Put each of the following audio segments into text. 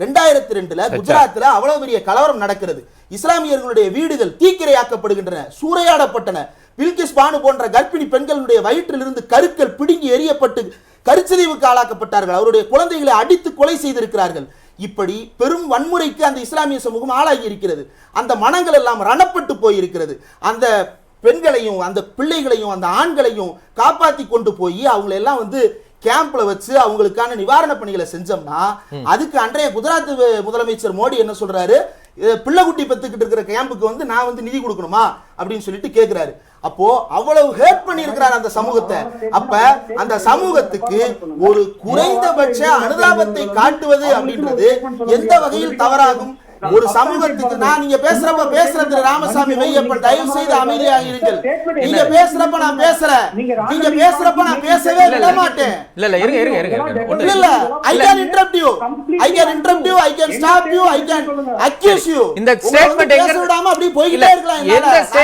2002 குஜராத்ல அவ்வளவு பெரிய கலவரம் நடக்கிறது. இஸ்லாமியர்களுடைய வீடுகள் தீக்கிரையாக்கப்படுகின்றன, சூறையாடப்பட்டன. பில்கிஸ் பானு போன்ற கர்ப்பிணி பெண்களுடைய வயிற்றிலிருந்து கருக்கள் பிடுங்கி எறியப்பட்டு கருச்சிதைவுக்கு ஆளாக்கப்பட்டார்கள். அவருடைய குழந்தைகளை அடித்து கொலை செய்திருக்கிறார்கள். இப்படி பெரும் வன்முறைக்கு அந்த இஸ்லாமிய சமூகம் ஆளாகி இருக்கிறது. அந்த மனங்கள் எல்லாம் ரணப்பட்டு போயிருக்கிறது. அந்த பெண்களையும் அந்த பிள்ளைகளையும் அந்த ஆண்களையும் காப்பாற்றி கொண்டு போய் அவங்களை எல்லாம் கேம்ப்ல வச்சு அவங்களுக்கான நிவாரண பணிகளை செஞ்சோம்னா, அதுக்கு அன்றைய குஜராத் முதலமைச்சர் மோடி என்ன சொல்றாரு, பிள்ளைக்குட்டி பெத்துக்கிட்டு இருக்கிற கேம்புக்கு நான் நிதி கொடுக்கணுமா அப்படின்னு சொல்லிட்டு கேட்கிறாரு. அப்போ அவ்வளவு ஹேட் பண்ணி இருக்கிறார் அந்த சமூகத்தை. அப்ப அந்த சமூகத்துக்கு ஒரு குறைந்தபட்ச அனுதாபத்தை காட்டுவது அப்படின்றது எந்த வகையில் தவறாகும்? ஒரு சமூகத்துக்கு நீங்க பேசுறப்ப திரு ராமசாமி மையப்பன் தயவு செய்து அமைதியாக இருங்கள். நீங்க பேசுறப்ப நான் பேசுறேன், நீங்க பேசுறப்ப நான் பேசவே விட மாட்டேன். இல்ல I can interrupt you, I can stop you, I can accuse you. இந்த ஸ்டேட்மென்ட் பேச விடாம அப்படியே போயிட்டே இருக்கலாம்.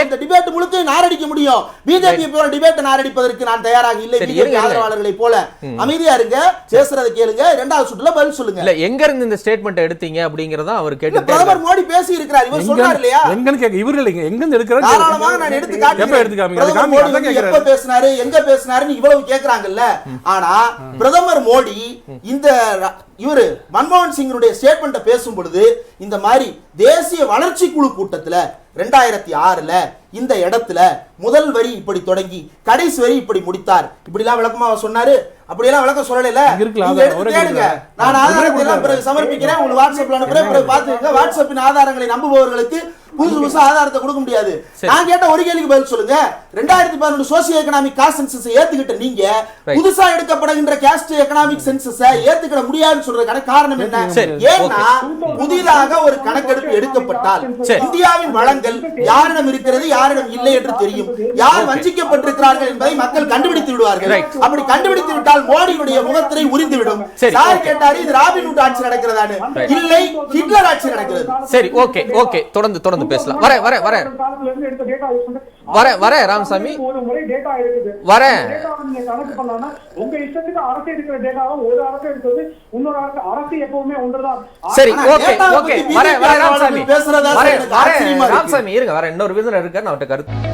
இந்த டிபேட் முழுக்க நாரடிக்க முடியும். பிஜேபி போல டிபேட் நாரடிப்பதற்கு நான் தயாராக இல்லை. பிஜேபி ஆதரவாளர்களை போல அமைதியா இருங்க, பேசுறதை கேளுங்க, இரண்டாவது சுற்றுல பதில் சொல்லுங்க. இல்ல எங்க இருந்து இந்த ஸ்டேட்மென்ட் எடுத்தீங்க அப்படிங்கறத அவர் கேட்டு பிரதமர் மோடி பேசி இருக்கிறார். இவர் சொல்றார் இல்லையா, எங்கன்னு கேக்க இவர்கள் எங்க இருந்து எடுக்கறாங்க? தாராளமாக நான் எடுத்து காட்டுறேன். எப்ப பேசினாரு, எங்க பேசினாருன்னு இவ்வளவு கேக்குறாங்கல்ல. ஆனா பிரதமர் மோடி இந்த இவரு மன்மோகன் சிங்கினுடைய ஸ்டேட்மெண்ட்டை பேசும் பொழுது இந்த மாதிரி தேசிய வளர்ச்சி குழு கூட்டத்துல 2006ல இந்த இடத்துல முதல் வரி இப்படி தொடங்கி கடைசி வரி இப்படி முடித்தார். இப்படி எல்லாம் விளக்கமா சொன்னாரு. அப்படியெல்லாம் விளக்கம் சொல்லல. நான் ஆதாரத்தை எல்லாம் பிறகு சமர்ப்பிக்கிறேன், உங்களுக்கு வாட்ஸ்அப்ல அனுப்புறேன், பிறகு பாத்துக்கங்க. வாட்ஸ்அப்பின் ஆதாரங்களை நம்புபவர்களுக்கு புதுசு ஆதாரத்தை கொடுக்க முடியாது. நான் கேட்ட ஒரு கேள்விக்கு பதில் சொல்லுங்க. 2011 சோசியோ எக்கனாமிக் காஸ்ட் சென்சஸ் ஏத்துக்கிட்ட நீங்க புதுசா எடுக்கப்படுகின்ற காஸ்ட் எக்கனாமிக் சென்சஸ் ஏத்துக்கிட முடியாதுன்னு சொல்றதுக்கான காரணம் என்ன? ஏன்னா புதிதாக ஒரு கணக்கெடுப்பு எடுக்கப்பட்டால் இந்தியாவின் வளங்கள் யாரிடம் இருக்கிறது யாரிடம் இல்லை என்று தெரியும். யார் வஞ்சிக்கப்பட்டிருக்கிறார்கள் என்பதை மக்கள் கண்டுபிடித்து விடுவார்கள். அப்படி கண்டுபிடித்து விட்டால் மோடியுடைய முகத்திரை உரிந்துவிடும். சார் கேட்டாரு, இது ராபின்ஹுட் ஆட்சி நடக்கிறதான்னு. இல்லை, ஹிட்லர் ஆட்சி நடக்கிறது. சரி, ஓகே ஓகே, தொடர்ந்து பேசலாம். வர ராமசாமி வரேன். சரி, ஓகே ஓகே, வர ராமசாமி ராமசாமி இருங்க, வர இன்னொரு விருந்தினர் இருக்காரு, நான் அவர்கிட்ட கருத்து